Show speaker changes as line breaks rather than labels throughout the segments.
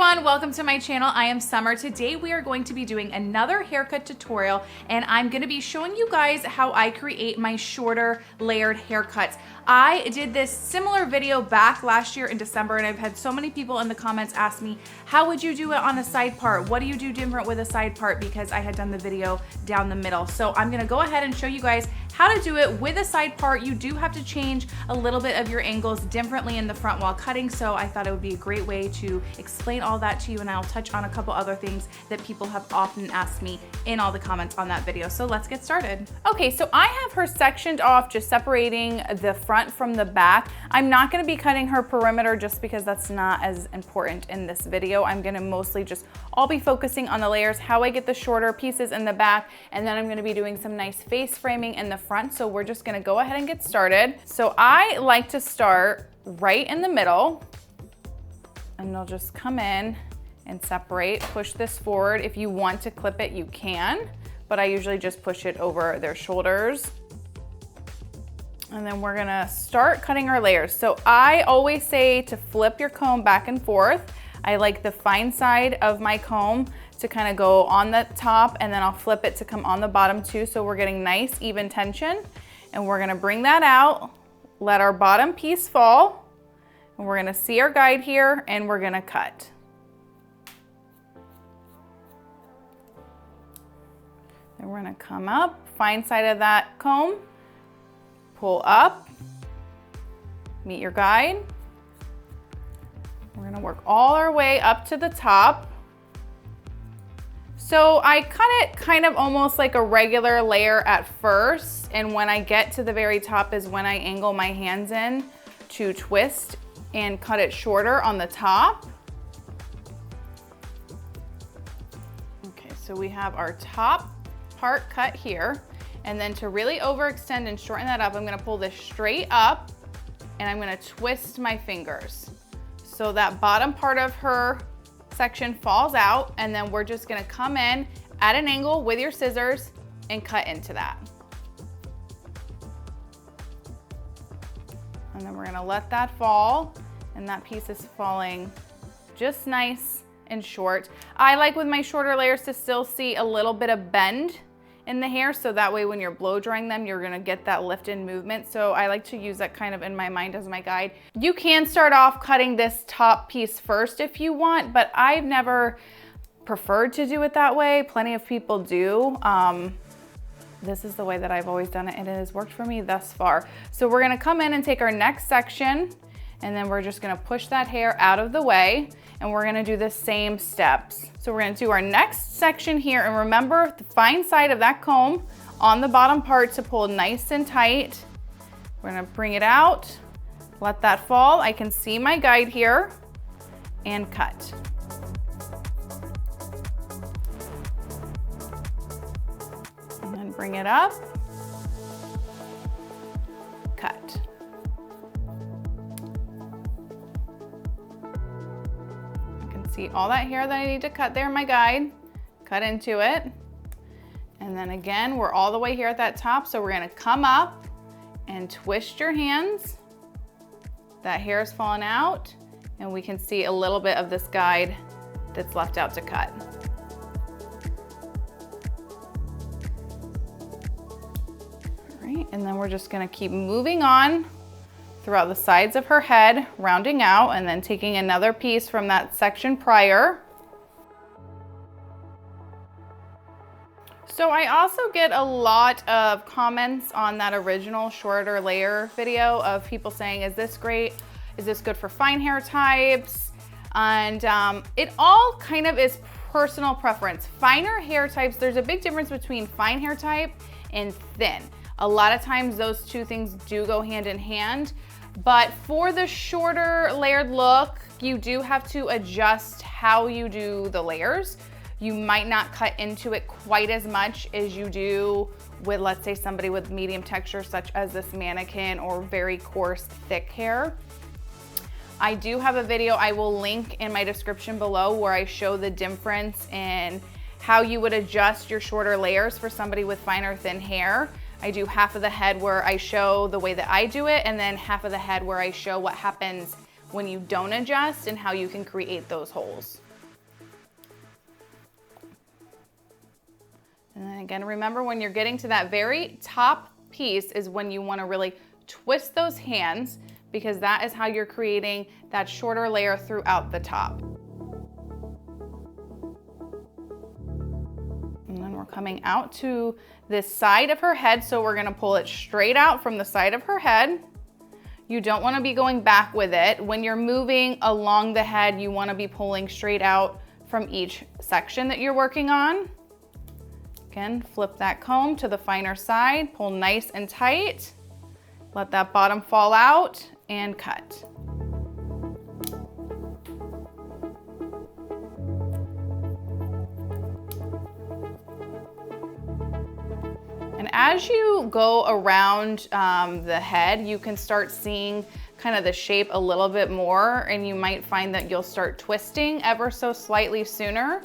everyone, welcome to my channel. I am Summer. Today we are going to be doing another haircut tutorial, and I'm going to be showing you guys how I create my shorter layered haircuts. I did this similar video back last year in December, and I've had so many people in the comments ask me, how would you do it on a side part? What do you do different with a side part? Because I had done the video down the middle. So I'm going to go ahead and show you guys how to do it with a side part. You do have to change a little bit of your angles differently in the front while cutting, so I thought it would be a great way to explain all that to you, and I'll touch on a couple other things that people have often asked me in all the comments on that video. So let's get started. Okay, so I have her sectioned off, just separating the front from the back. I'm not gonna be cutting her perimeter just because that's not as important in this video. I'm gonna mostly just all be focusing on the layers, how I get the shorter pieces in the back, and then I'm gonna be doing some nice face framing in the front. So we're just gonna go ahead and get started. So I like to start right in the middle, and they'll just come in and separate, push this forward. If you want to clip it, you can, but I usually just push it over their shoulders. And then we're gonna start cutting our layers. So I always say to flip your comb back and forth. I like the fine side of my comb to kind of go on the top, and then I'll flip it to come on the bottom too. So we're getting nice even tension, and we're gonna bring that out, let our bottom piece fall, and we're gonna see our guide here, and we're gonna cut. Then we're gonna come up, fine side of that comb, pull up, meet your guide. We're gonna work all our way up to the top. So I cut it kind of almost like a regular layer at first, and when I get to the very top is when I angle my hands in to twist and cut it shorter on the top. Okay, so we have our top part cut here, and then to really overextend and shorten that up, I'm gonna pull this straight up, and I'm gonna twist my fingers. So that bottom part of her section falls out, and then we're just gonna come in at an angle with your scissors and cut into that. And then we're gonna let that fall, and that piece is falling just nice and short. I like with my shorter layers to still see a little bit of bend in the hair, so that way when you're blow drying them, you're gonna get that lift in movement. So I like to use that kind of in my mind as my guide. You can start off cutting this top piece first if you want, but I've never preferred to do it that way. Plenty of people do. This is the way that I've always done it, and it has worked for me thus far. So we're gonna come in and take our next section, and then we're just gonna push that hair out of the way, and we're gonna do the same steps. So we're gonna do our next section here, and remember the fine side of that comb on the bottom part to pull nice and tight. We're gonna bring it out, let that fall. I can see my guide here, and cut. And then bring it up, cut. See all that hair that I need to cut there in my guide, cut into it. And then again, we're all the way here at that top, so we're gonna come up and twist your hands. That hair is falling out, and we can see a little bit of this guide that's left out to cut. All right, and then we're just gonna keep moving on throughout the sides of her head, rounding out, and then taking another piece from that section prior. So I also get a lot of comments on that original shorter layer video of people saying, is this great? Is this good for fine hair types? And it all kind of is personal preference. Finer hair types, there's a big difference between fine hair type and thin. A lot of times those two things do go hand in hand. But for the shorter layered look, you do have to adjust how you do the layers. You might not cut into it quite as much as you do with, let's say, somebody with medium texture, such as this mannequin, or very coarse, thick hair. I do have a video I will link in my description below where I show the difference in how you would adjust your shorter layers for somebody with finer, thin hair. I do half of the head where I show the way that I do it, and then half of the head where I show what happens when you don't adjust and how you can create those holes. And then again, remember when you're getting to that very top piece is when you want to really twist those hands, because that is how you're creating that shorter layer throughout the top. And then we're coming out to this side of her head, so we're gonna pull it straight out from the side of her head. You don't wanna be going back with it. When you're moving along the head, you wanna be pulling straight out from each section that you're working on. Again, flip that comb to the finer side, pull nice and tight, let that bottom fall out, and cut. And as you go around the head, you can start seeing kind of the shape a little bit more, and you might find that you'll start twisting ever so slightly sooner.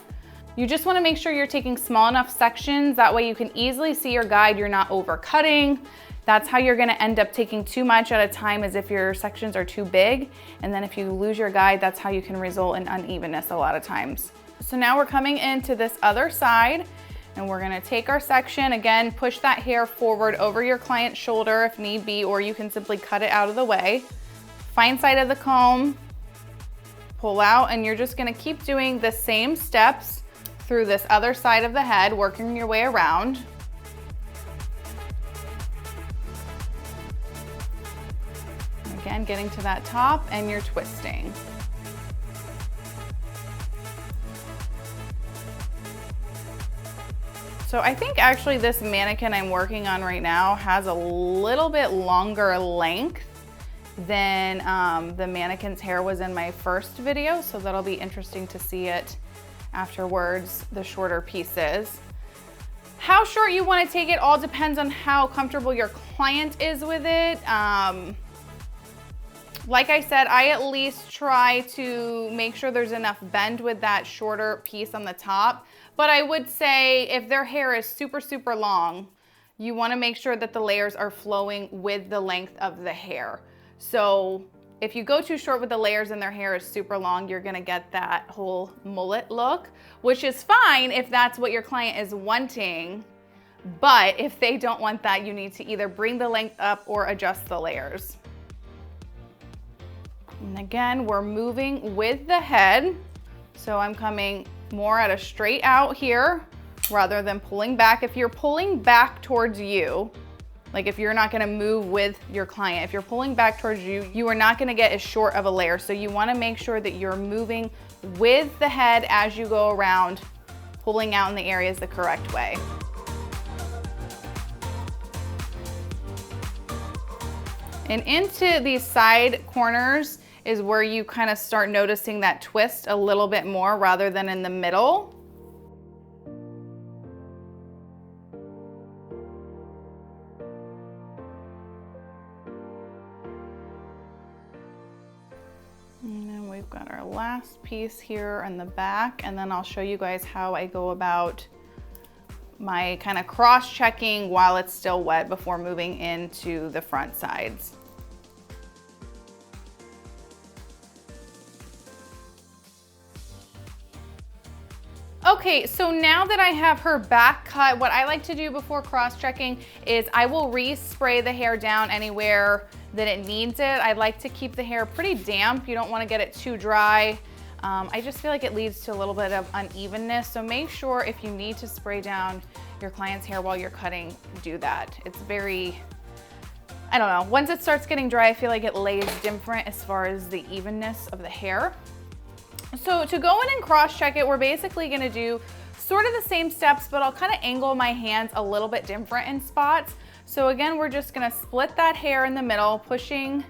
You just want to make sure you're taking small enough sections, that way you can easily see your guide, you're not over cutting. That's how you're gonna end up taking too much at a time, is if your sections are too big. And then if you lose your guide, that's how you can result in unevenness a lot of times. So now we're coming into this other side, and we're gonna take our section, again, push that hair forward over your client's shoulder if need be, or you can simply cut it out of the way. Fine side of the comb, pull out, and you're just gonna keep doing the same steps through this other side of the head, working your way around. Again, getting to that top, and you're twisting. So I think actually this mannequin I'm working on right now has a little bit longer length than the mannequin's hair was in my first video, so that'll be interesting to see it afterwards, the shorter pieces. How short you want to take it all depends on how comfortable your client is with it. Like I said, I at least try to make sure there's enough bend with that shorter piece on the top. But I would say if their hair is super, super long, you want to make sure that the layers are flowing with the length of the hair. So if you go too short with the layers and their hair is super long, you're going to get that whole mullet look, which is fine if that's what your client is wanting. But if they don't want that, you need to either bring the length up or adjust the layers. And again, we're moving with the head. So I'm coming more at a straight out here rather than pulling back. If you're pulling back towards you, like if you're not gonna move with your client, if you're pulling back towards you, you are not gonna get as short of a layer. So you wanna make sure that you're moving with the head as you go around, pulling out in the areas the correct way. And into these side corners is where you kind of start noticing that twist a little bit more rather than in the middle. And then we've got our last piece here on the back, and then I'll show you guys how I go about my kind of cross-checking while it's still wet before moving into the front sides. Okay, so now that I have her back cut, what I like to do before cross-checking is I will re-spray the hair down anywhere that it needs it. I like to keep the hair pretty damp. You don't want to get it too dry. I just feel like it leads to a little bit of unevenness. So make sure if you need to spray down your client's hair while you're cutting, do that. It's very, I don't know, once it starts getting dry, I feel like it lays different as far as the evenness of the hair. So to go in and cross-check it, we're basically gonna do sort of the same steps, but I'll kind of angle my hands a little bit different in spots. So again, we're just gonna split that hair in the middle, pushing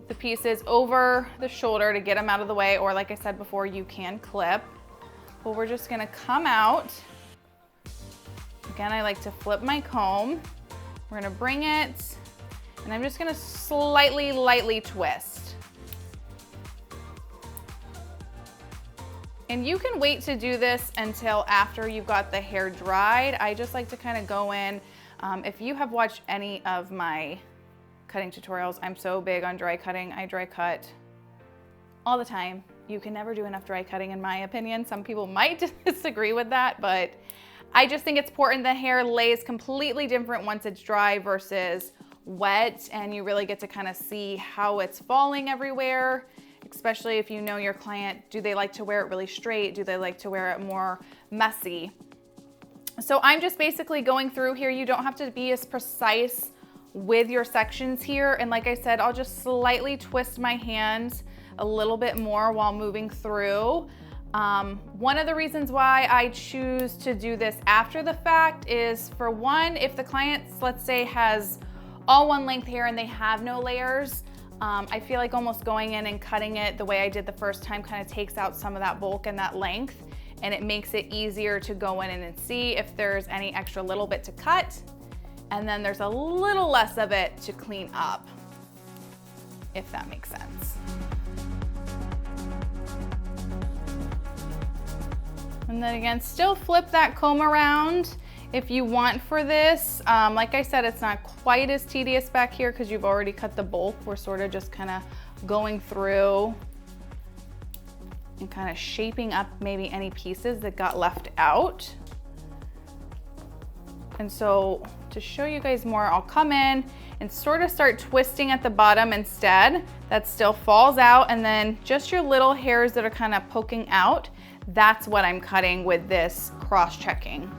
the pieces over the shoulder to get them out of the way, or like I said before, you can clip. But we're just gonna come out. Again, I like to flip my comb. We're gonna bring it, and I'm just gonna slightly, lightly twist. And you can wait to do this until after you've got the hair dried. I just like to kind of go in. If you have watched any of my cutting tutorials, I'm so big on dry cutting. I dry cut all the time. You can never do enough dry cutting in my opinion. Some people might disagree with that, but I just think it's important the hair lays completely different once it's dry versus wet, and you really get to kind of see how it's falling everywhere, especially if you know your client, do they like to wear it really straight? Do they like to wear it more messy? So I'm just basically going through here. You don't have to be as precise with your sections here. And like I said, I'll just slightly twist my hands a little bit more while moving through. One of the reasons why I choose to do this after the fact is, for one, if the client, let's say, has all one length hair and they have no layers, I feel like almost going in and cutting it the way I did the first time kind of takes out some of that bulk and that length, and it makes it easier to go in and see if there's any extra little bit to cut, and then there's a little less of it to clean up, if that makes sense. And then again, still flip that comb around if you want for this. Like I said, it's not quite as tedious back here because you've already cut the bulk. We're sort of just kind of going through and kind of shaping up maybe any pieces that got left out. And so to show you guys more, I'll come in and sort of start twisting at the bottom instead. That still falls out, and then just your little hairs that are kind of poking out, that's what I'm cutting with this cross-checking.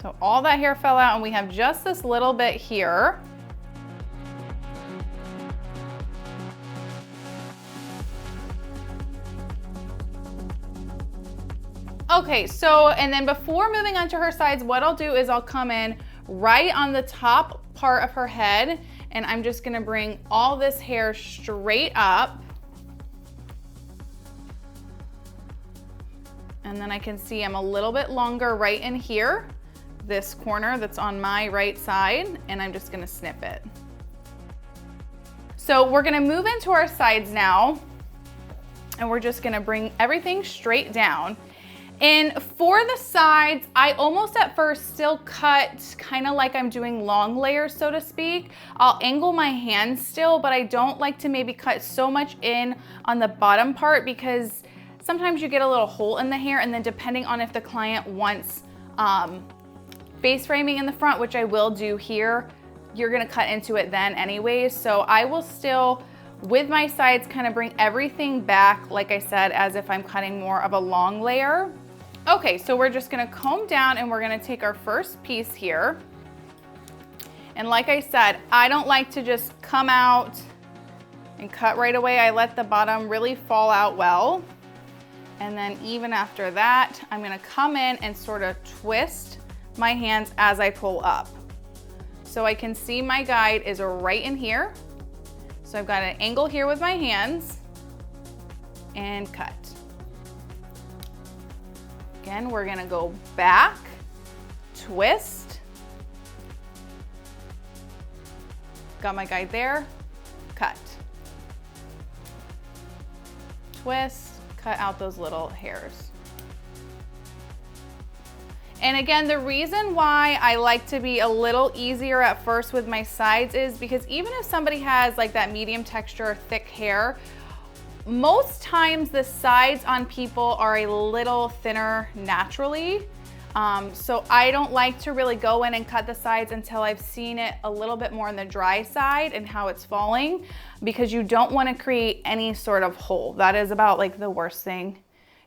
So all that hair fell out and we have just this little bit here. Okay, so, and then before moving on to her sides, what I'll do is I'll come in right on the top part of her head, and I'm just gonna bring all this hair straight up. And then I can see I'm a little bit longer right in here, this corner that's on my right side, and I'm just gonna snip it. So we're gonna move into our sides now, and we're just gonna bring everything straight down. And for the sides, I almost at first still cut kind of like I'm doing long layers, so to speak. I'll angle my hands still, but I don't like to maybe cut so much in on the bottom part, because sometimes you get a little hole in the hair, and then depending on if the client wants face framing in the front, which I will do here, you're gonna cut into it then anyways. So I will still, with my sides, kind of bring everything back, like I said, as if I'm cutting more of a long layer. Okay, so we're just gonna comb down and we're gonna take our first piece here. And like I said, I don't like to just come out and cut right away. I let the bottom really fall out well. And then even after that, I'm gonna come in and sort of twist my hands as I pull up. So I can see my guide is right in here. So I've got an angle here with my hands and cut. Again, we're gonna go back, twist. Got my guide there, cut. Twist, cut out those little hairs. And again, the reason why I like to be a little easier at first with my sides is because even if somebody has like that medium texture, thick hair, most times the sides on people are a little thinner naturally. So I don't like to really go in and cut the sides until I've seen it a little bit more on the dry side and how it's falling, because you don't want to create any sort of hole. That is about like the worst thing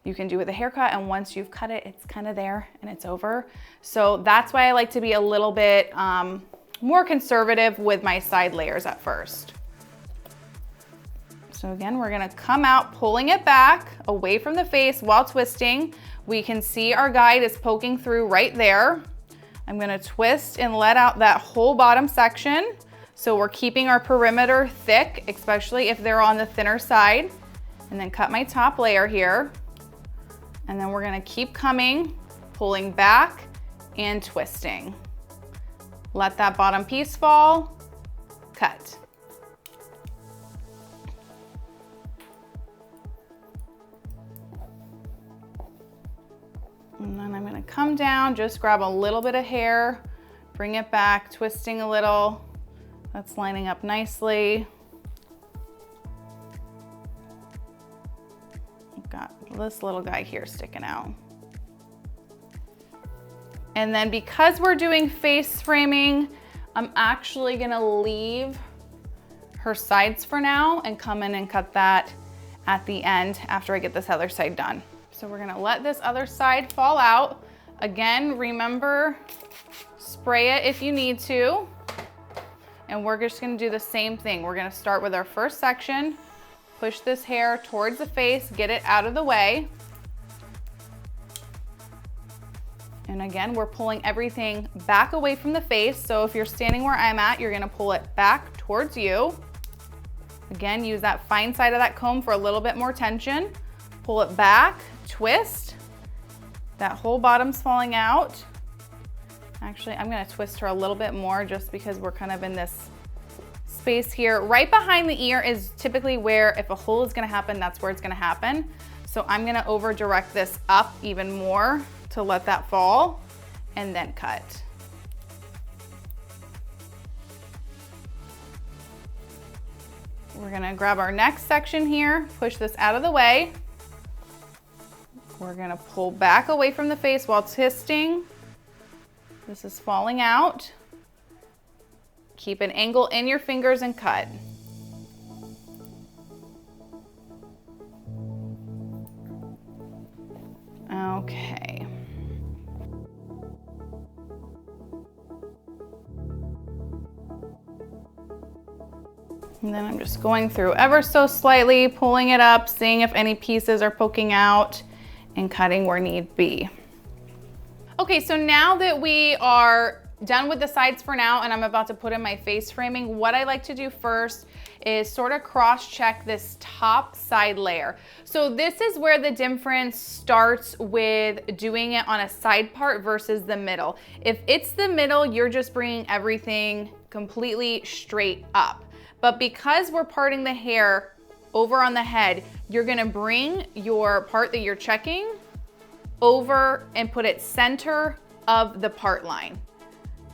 you can do with a haircut, and once you've cut it, it's kind of there and it's over. So that's why I like to be a little bit more conservative with my side layers at first. So again, we're gonna come out, pulling it back away from the face while twisting. We can see our guide is poking through right there. I'm gonna twist and let out that whole bottom section. So we're keeping our perimeter thick, especially if they're on the thinner side. And then cut my top layer here. And then we're gonna keep coming, pulling back and twisting. Let that bottom piece fall, cut. And then I'm gonna come down, just grab a little bit of hair, bring it back, twisting a little. That's lining up nicely. I've got this little guy here sticking out. And then because we're doing face framing, I'm actually gonna leave her sides for now and come in and cut that at the end after I get this other side done. So we're gonna let this other side fall out. Again, remember, spray it if you need to. And we're just gonna do the same thing. We're gonna start with our first section, push this hair towards the face, get it out of the way. And again, we're pulling everything back away from the face. So if you're standing where I'm at, you're gonna pull it back towards you. Again, use that fine side of that comb for a little bit more tension. Pull it back, twist. That whole bottom's falling out. Actually, I'm gonna twist her a little bit more just because we're kind of in this space here. Right behind the ear is typically where, if a hole is gonna happen, that's where it's gonna happen. So I'm gonna over direct this up even more to let that fall and then cut. We're gonna grab our next section here, push this out of the way. We're gonna pull back away from the face while twisting. This is falling out. Keep an angle in your fingers and cut. Okay. And then I'm just going through ever so slightly, pulling it up, seeing if any pieces are poking out, and cutting where need be. Okay, so now that we are done with the sides for now and I'm about to put in my face framing, what I like to do first is sort of cross-check this top side layer. So this is where the difference starts with doing it on a side part versus the middle. If it's the middle, you're just bringing everything completely straight up. But because we're parting the hair over on the head, you're gonna bring your part that you're checking over and put it center of the part line.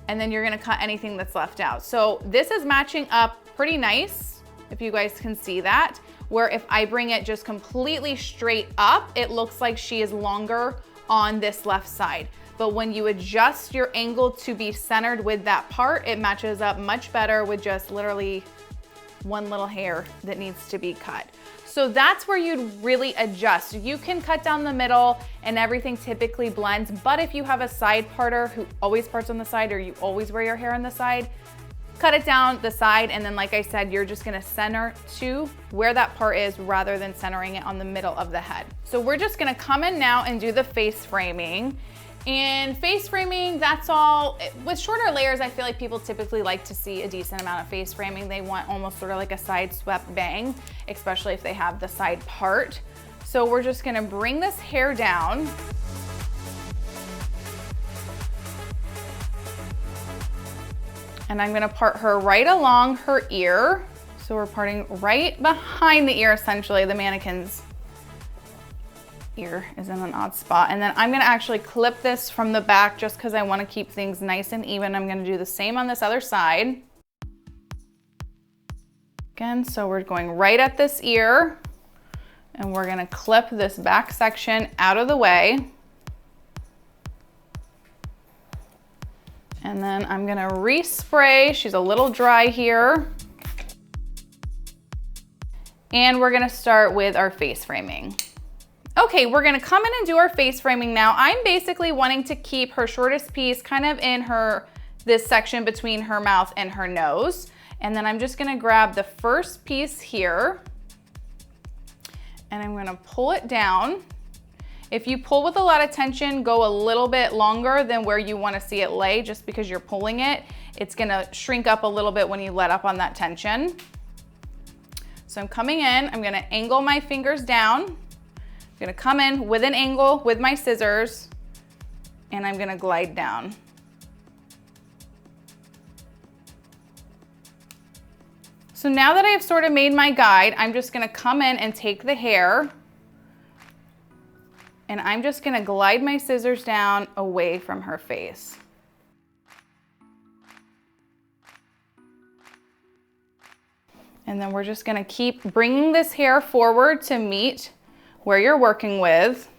And then you're gonna cut anything that's left out. So this is matching up pretty nice, if you guys can see that, where if I bring it just completely straight up, it looks like she is longer on this left side. But when you adjust your angle to be centered with that part, it matches up much better with just literally one little hair that needs to be cut. So that's where you'd really adjust. You can cut down the middle and everything typically blends, but if you have a side parter who always parts on the side or you always wear your hair on the side, cut it down the side, and then like I said, you're just gonna center to where that part is rather than centering it on the middle of the head. So we're just gonna come in now and do the face framing. And face framing, that's all. With shorter layers, I feel like people typically like to see a decent amount of face framing. They want almost sort of like a side swept bang, especially if they have the side part. So we're just gonna bring this hair down. And I'm gonna part her right along her ear. So we're parting right behind the ear, essentially. The mannequin's ear is in an odd spot. And then I'm gonna actually clip this from the back just because I wanna keep things nice and even. I'm gonna do the same on this other side. Again, so we're going right at this ear and we're gonna clip this back section out of the way. And then I'm gonna respray. She's a little dry here. And we're gonna start with our face framing. Okay, we're gonna come in and do our face framing now. I'm basically wanting to keep her shortest piece kind of in this section between her mouth and her nose. And then I'm just gonna grab the first piece here and I'm gonna pull it down. If you pull with a lot of tension, go a little bit longer than where you wanna see it lay just because you're pulling it. It's gonna shrink up a little bit when you let up on that tension. So I'm coming in, I'm gonna angle my fingers down. I'm gonna come in with an angle with my scissors and I'm gonna glide down. So now that I've sort of made my guide, I'm just gonna come in and take the hair and I'm just gonna glide my scissors down away from her face. And then we're just gonna keep bringing this hair forward to meet where you're working with.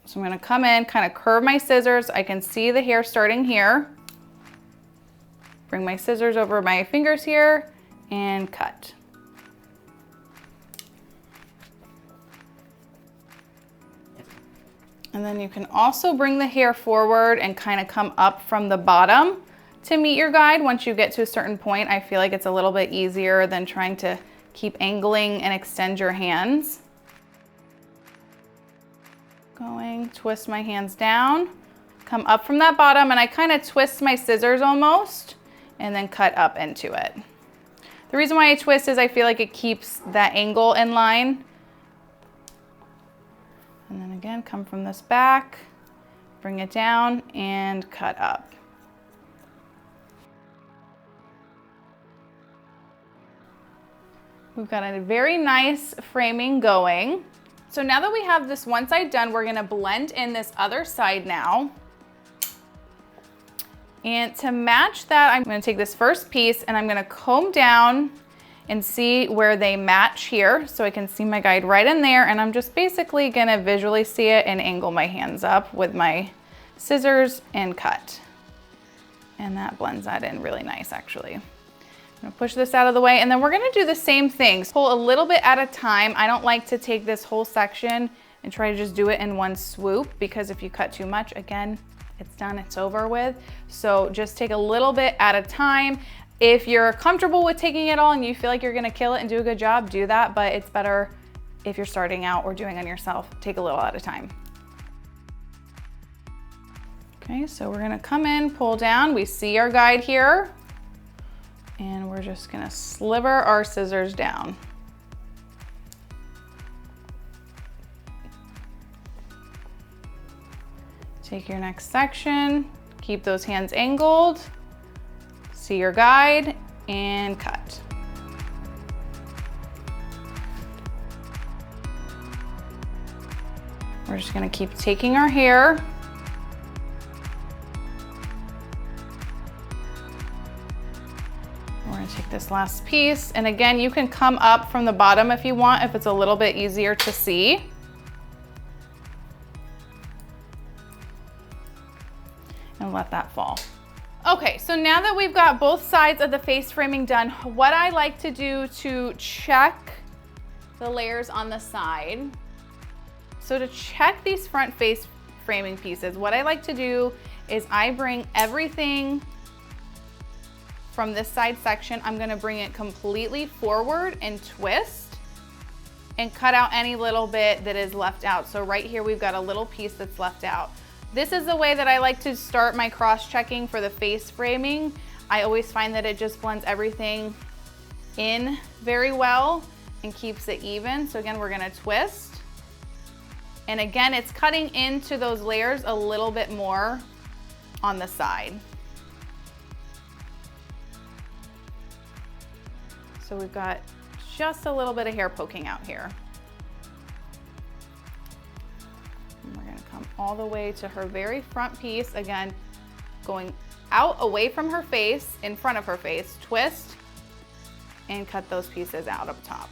So I'm gonna come in, kind of curve my scissors. I can see the hair starting here. Bring my scissors over my fingers here and cut. And then you can also bring the hair forward and kind of come up from the bottom to meet your guide. Once you get to a certain point, I feel like it's a little bit easier than trying to keep angling and extend your hands. Going, twist my hands down, come up from that bottom, and I kind of twist my scissors almost, and then cut up into it. The reason why I twist is I feel like it keeps that angle in line. And then again, come from this back, bring it down, and cut up. We've got a very nice framing going. So now that we have this one side done, we're gonna blend in this other side now. And to match that, I'm gonna take this first piece and I'm gonna comb down and see where they match here. So I can see my guide right in there, and I'm just basically gonna visually see it and angle my hands up with my scissors and cut. And that blends that in really nice, actually. I'm gonna push this out of the way, and then we're gonna do the same thing. Pull a little bit at a time. I don't like to take this whole section and try to just do it in one swoop, because if you cut too much, again, it's done, it's over with. So just take a little bit at a time. If you're comfortable with taking it all and you feel like you're gonna kill it and do a good job, do that, but it's better if you're starting out or doing on yourself, take a little at a time. Okay, so we're gonna come in, pull down. We see our guide here, and we're just gonna sliver our scissors down. Take your next section, keep those hands angled, see your guide, and cut. We're just gonna keep taking our hair. We're gonna take this last piece, and again, you can come up from the bottom if you want, if it's a little bit easier to see. And let that fall. Okay, so now that we've got both sides of the face framing done, what I like to do to check the layers on the side. So to check these front face framing pieces, what I like to do is I bring everything from this side section, I'm gonna bring it completely forward and twist and cut out any little bit that is left out. So right here, we've got a little piece that's left out. This is the way that I like to start my cross-checking for the face framing. I always find that it just blends everything in very well and keeps it even. So again, we're gonna twist. And again, it's cutting into those layers a little bit more on the side. So we've got just a little bit of hair poking out here. And we're gonna come all the way to her very front piece. Again, going out away from her face, in front of her face, twist, and cut those pieces out up top.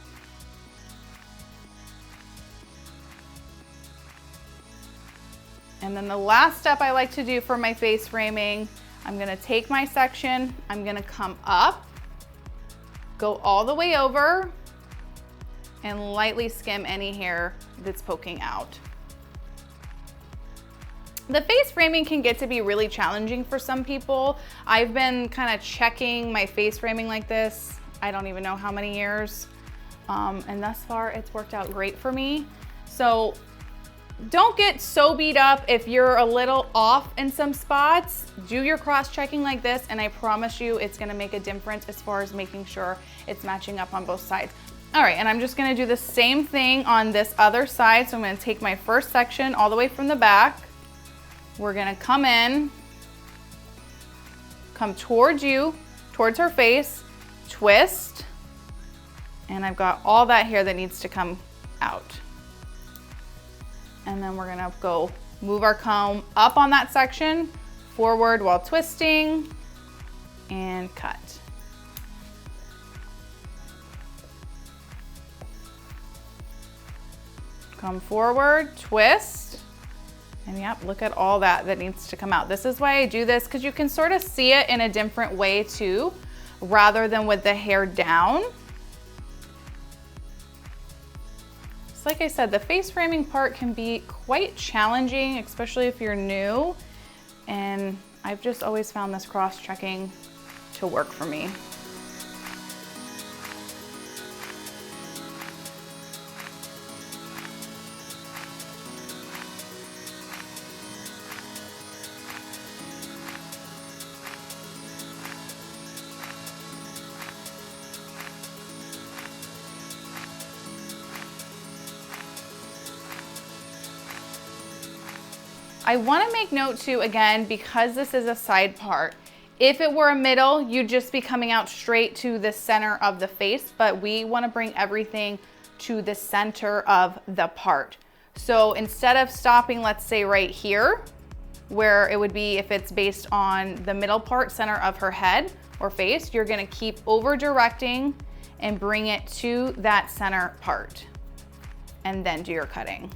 And then the last step I like to do for my face framing, I'm gonna take my section, I'm gonna come up, go all the way over, and lightly skim any hair that's poking out. The face framing can get to be really challenging for some people. I've been kind of checking my face framing like this, I don't even know how many years, and thus far it's worked out great for me. So don't get so beat up if you're a little off in some spots. Do your cross-checking like this, and I promise you it's gonna make a difference as far as making sure it's matching up on both sides. All right, and I'm just gonna do the same thing on this other side. So I'm gonna take my first section all the way from the back. We're gonna come in, come towards you, towards her face, twist, and I've got all that hair that needs to come out. And then we're gonna go move our comb up on that section, forward while twisting, and cut. Come forward, twist, and yep, look at all that needs to come out. This is why I do this, because you can sort of see it in a different way too, rather than with the hair down. So like I said, the face framing part can be quite challenging, especially if you're new, and I've just always found this cross-checking to work for me. I want to make note too, again, because this is a side part, if it were a middle, you'd just be coming out straight to the center of the face, but we want to bring everything to the center of the part. So instead of stopping, let's say right here, where it would be if it's based on the middle part, center of her head or face, you're going to keep over directing and bring it to that center part and then do your cutting.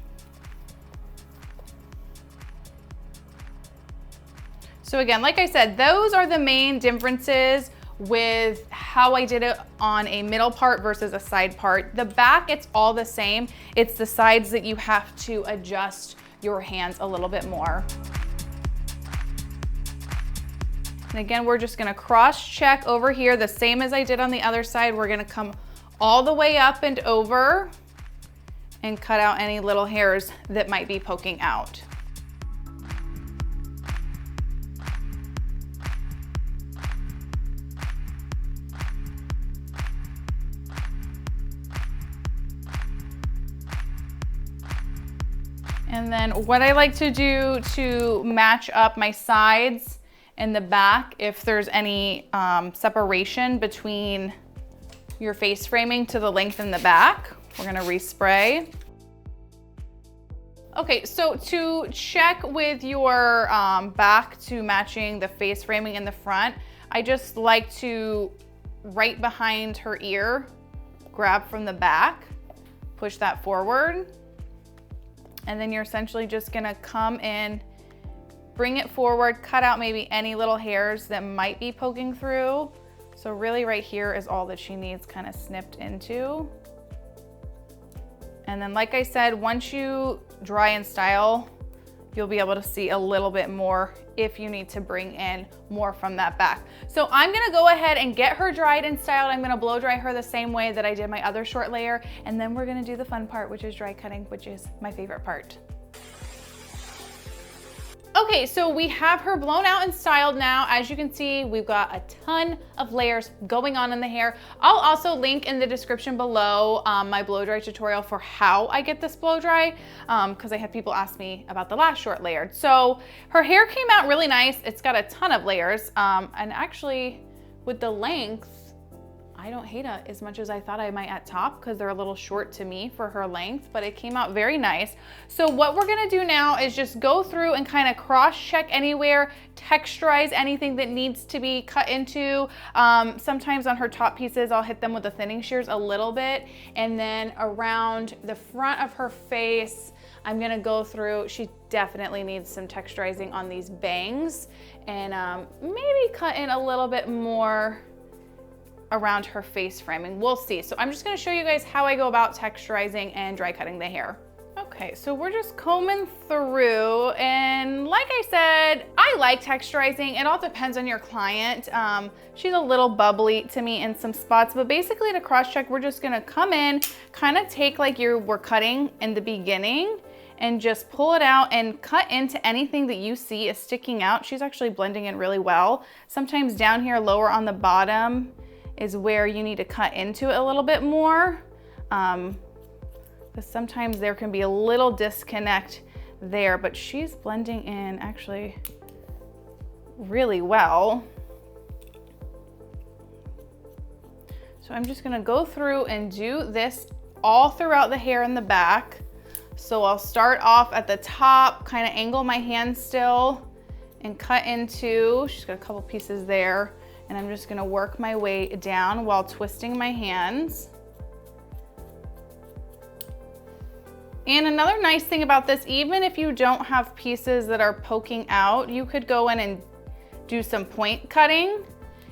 So again, like I said, those are the main differences with how I did it on a middle part versus a side part. The back, it's all the same. It's the sides that you have to adjust your hands a little bit more. And again, we're just gonna cross check over here, the same as I did on the other side. We're gonna come all the way up and over and cut out any little hairs that might be poking out. And then what I like to do to match up my sides and the back, if there's any separation between your face framing to the length in the back, we're gonna respray. Okay, so to check with your back to matching the face framing in the front, I just like to, right behind her ear, grab from the back, push that forward, and then you're essentially just gonna come in, bring it forward, cut out maybe any little hairs that might be poking through. So really right here is all that she needs kind of snipped into. And then like I said, once you dry and style, you'll be able to see a little bit more if you need to bring in more from that back. So I'm gonna go ahead and get her dried and styled. I'm gonna blow dry her the same way that I did my other short layer. And then we're gonna do the fun part, which is dry cutting, which is my favorite part. Okay, so we have her blown out and styled now. As you can see, we've got a ton of layers going on in the hair. I'll also link in the description below my blow dry tutorial for how I get this blow dry, because I had people ask me about the last short layered. So her hair came out really nice. It's got a ton of layers, and actually with the length, I don't hate it as much as I thought I might at top, because they're a little short to me for her length, but it came out very nice. So what we're gonna do now is just go through and kind of cross check anywhere, texturize anything that needs to be cut into. Sometimes on her top pieces, I'll hit them with the thinning shears a little bit, and then around the front of her face, I'm gonna go through, she definitely needs some texturizing on these bangs, and maybe cut in a little bit more around her face framing. We'll see. So I'm just gonna show you guys how I go about texturizing and dry cutting the hair. Okay, so we're just combing through, and like I said, I like texturizing. It all depends on your client. She's a little bubbly to me in some spots, but basically to cross check, we're just gonna come in, kind of take like you were cutting in the beginning, and just pull it out and cut into anything that you see is sticking out. She's actually blending in really well. Sometimes down here lower on the bottom is where you need to cut into it a little bit more, because sometimes there can be a little disconnect there, but she's blending in actually really well. So I'm just gonna go through and do this all throughout the hair in the back. So I'll start off at the top, kind of angle my hand still and cut into, she's got a couple pieces there, and I'm just gonna work my way down while twisting my hands. And another nice thing about this, even if you don't have pieces that are poking out, you could go in and do some point cutting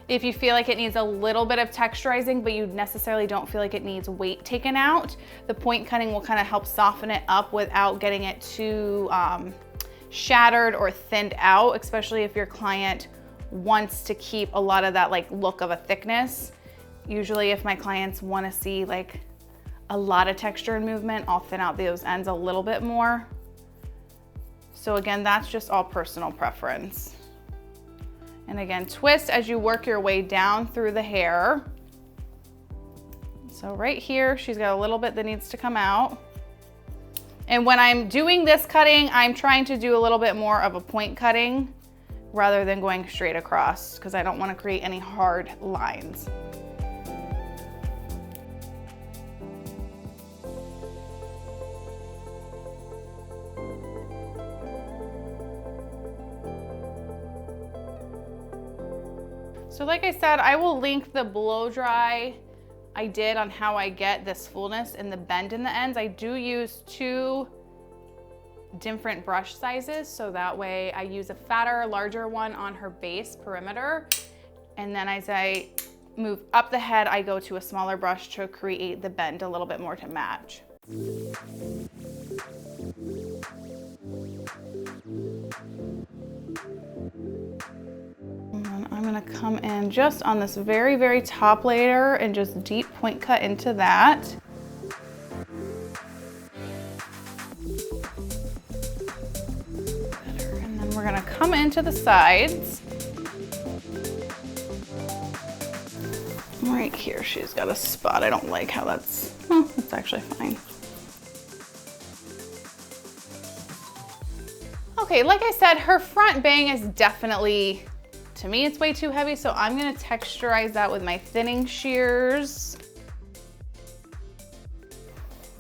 if you feel like it needs a little bit of texturizing, but you necessarily don't feel like it needs weight taken out. The point cutting will kind of help soften it up without getting it too shattered or thinned out, especially if your client wants to keep a lot of that like look of a thickness. Usually if my clients want to see like a lot of texture and movement, I'll thin out those ends a little bit more. So again, that's just all personal preference. And again, twist as you work your way down through the hair. So right here, she's got a little bit that needs to come out. And when I'm doing this cutting, I'm trying to do a little bit more of a point cutting rather than going straight across, because I don't want to create any hard lines. So like I said, I will link the blow dry I did on how I get this fullness and the bend in the ends. I do use 2 different brush sizes, so that way I use a fatter, larger one on her base perimeter. And then as I move up the head, I go to a smaller brush to create the bend a little bit more to match. I'm gonna come in just on this very, very top layer and just deep point cut into that. And then we're gonna come into the sides. Right here, she's got a spot. I don't like how that's, well, it's actually fine. Okay, like I said, her front bang is definitely, to me, it's way too heavy, so I'm gonna texturize that with my thinning shears.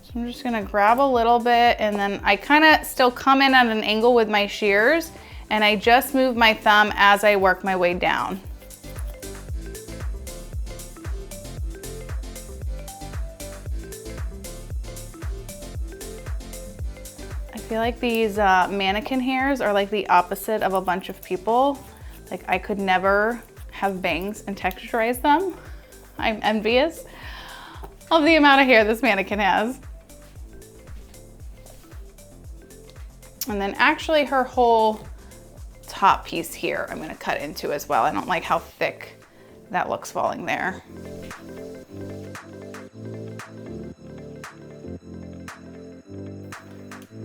So I'm just gonna grab a little bit, and then I kinda still come in at an angle with my shears, and I just move my thumb as I work my way down. I feel like these mannequin hairs are like the opposite of a bunch of people. Like I could never have bangs and texturize them. I'm envious of the amount of hair this mannequin has. And then actually her whole top piece here, I'm gonna cut into as well. I don't like how thick that looks falling there.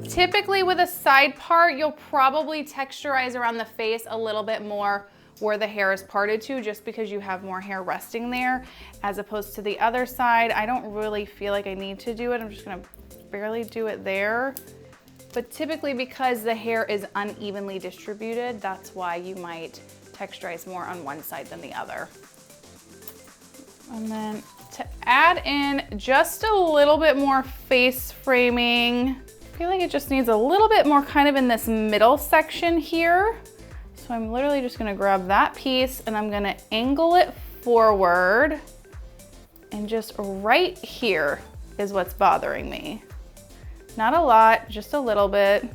Typically with a side part, you'll probably texturize around the face a little bit more where the hair is parted to, just because you have more hair resting there, as opposed to the other side. I don't really feel like I need to do it. I'm just gonna barely do it there. But typically because the hair is unevenly distributed, that's why you might texturize more on one side than the other. And then to add in just a little bit more face framing, I feel like it just needs a little bit more kind of in this middle section here. So I'm literally just gonna grab that piece and I'm gonna angle it forward, and just right here is what's bothering me. Not a lot, just a little bit.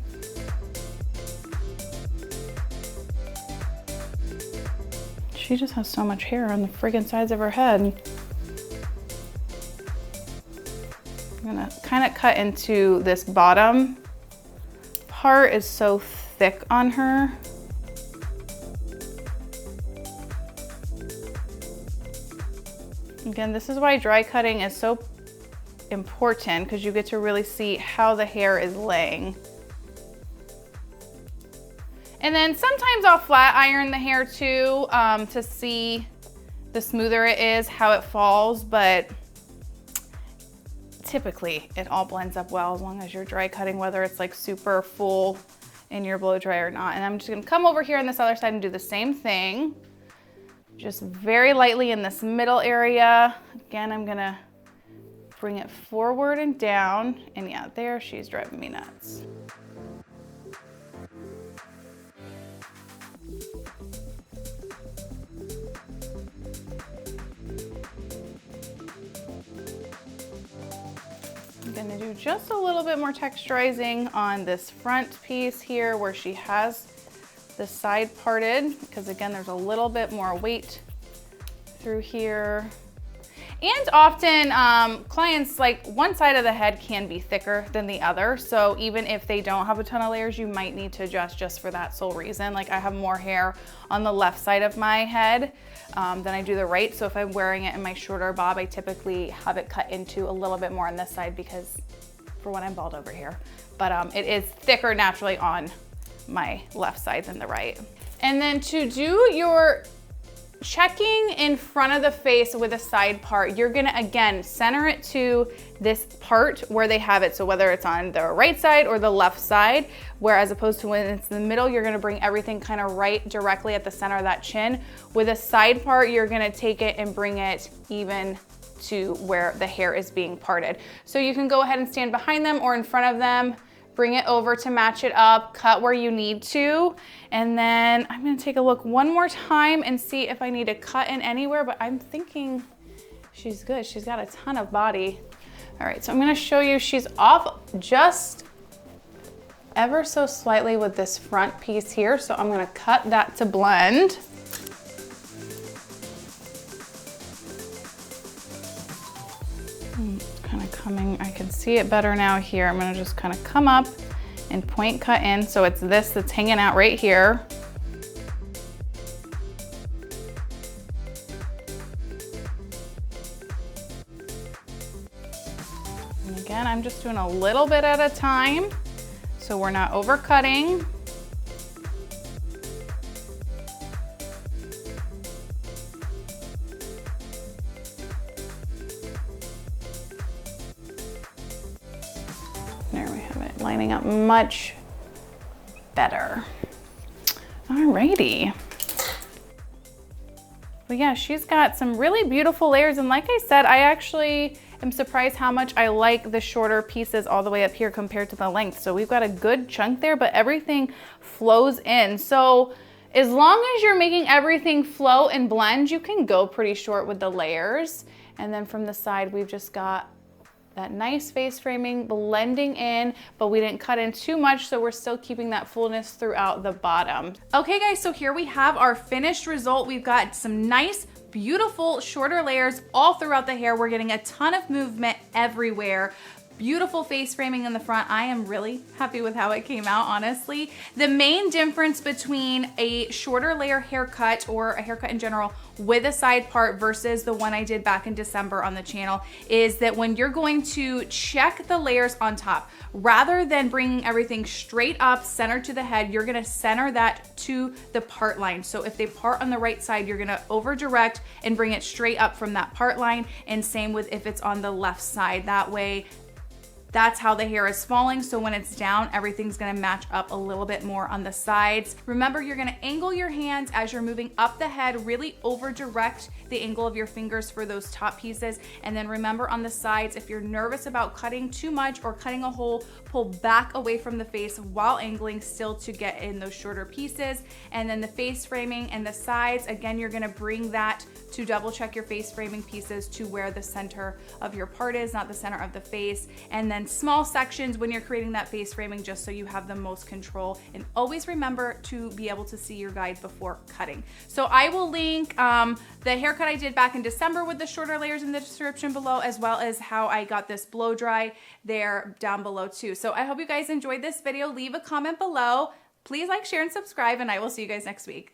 She just has so much hair on the friggin' sides of her head. I'm gonna kind of cut into this bottom part. Is so thick on her. Again, this is why dry cutting is so important, because you get to really see how the hair is laying. And then sometimes I'll flat iron the hair too, to see the smoother it is, how it falls, but typically it all blends up well as long as you're dry cutting, whether it's like super full in your blow dry or not. And I'm just gonna come over here on this other side and do the same thing. Just very lightly in this middle area. Again, I'm gonna bring it forward and down. And yeah, there, she's driving me nuts. I'm gonna do just a little bit more texturizing on this front piece here where she has the side parted, because again, there's a little bit more weight through here. And often clients, like one side of the head can be thicker than the other. So even if they don't have a ton of layers, you might need to adjust just for that sole reason. Like I have more hair on the left side of my head than I do the right. So if I'm wearing it in my shorter bob, I typically have it cut into a little bit more on this side because for when I'm bald over here. But it is thicker naturally on my left side than the right. And then to do your checking in front of the face with a side part, you're gonna, again, center it to this part where they have it. So whether it's on the right side or the left side, where as opposed to when it's in the middle, you're gonna bring everything kind of right directly at the center of that chin. With a side part, you're gonna take it and bring it even to where the hair is being parted. So you can go ahead and stand behind them or in front of them, bring it over to match it up, cut where you need to, and then I'm gonna take a look one more time and see if I need to cut in anywhere, but I'm thinking she's good. She's got a ton of body. All right, so I'm gonna show you she's off just ever so slightly with this front piece here, so I'm gonna cut that to blend. Kind of coming, I can see it better now here. I'm gonna just kind of come up and point cut in. So it's this that's hanging out right here. And again, I'm just doing a little bit at a time so we're not overcutting. There we have it, lining up much better. Alrighty. Well, yeah, she's got some really beautiful layers. And like I said, I actually am surprised how much I like the shorter pieces all the way up here compared to the length. So we've got a good chunk there, but everything flows in. So as long as you're making everything flow and blend, you can go pretty short with the layers. And then from the side, we've just got that nice face framing blending in, but we didn't cut in too much, so we're still keeping that fullness throughout the bottom. Okay guys, so here we have our finished result. We've got some nice, beautiful shorter layers all throughout the hair. We're getting a ton of movement everywhere. Beautiful face framing in the front. I am really happy with how it came out, honestly. The main difference between a shorter layer haircut or a haircut in general with a side part versus the one I did back in December on the channel is that when you're going to check the layers on top, rather than bringing everything straight up, center to the head, you're gonna center that to the part line. So if they part on the right side, you're gonna over direct and bring it straight up from that part line, and same with if it's on the left side. That way, that's how the hair is falling. So when it's down, everything's gonna match up a little bit more on the sides. Remember, you're gonna angle your hands as you're moving up the head, really over direct the angle of your fingers for those top pieces. And then remember on the sides, if you're nervous about cutting too much or cutting a hole, pull back away from the face while angling still to get in those shorter pieces. And then the face framing and the sides, again, you're gonna bring that to double check your face framing pieces to where the center of your part is, not the center of the face. And then small sections when you're creating that face framing, just so you have the most control. And always remember to be able to see your guide before cutting. So I will link the haircut I did back in December with the shorter layers in the description below, as well as how I got this blow dry there down below too. So I hope you guys enjoyed this video. Leave a comment below. Please like, share, and subscribe, and I will see you guys next week.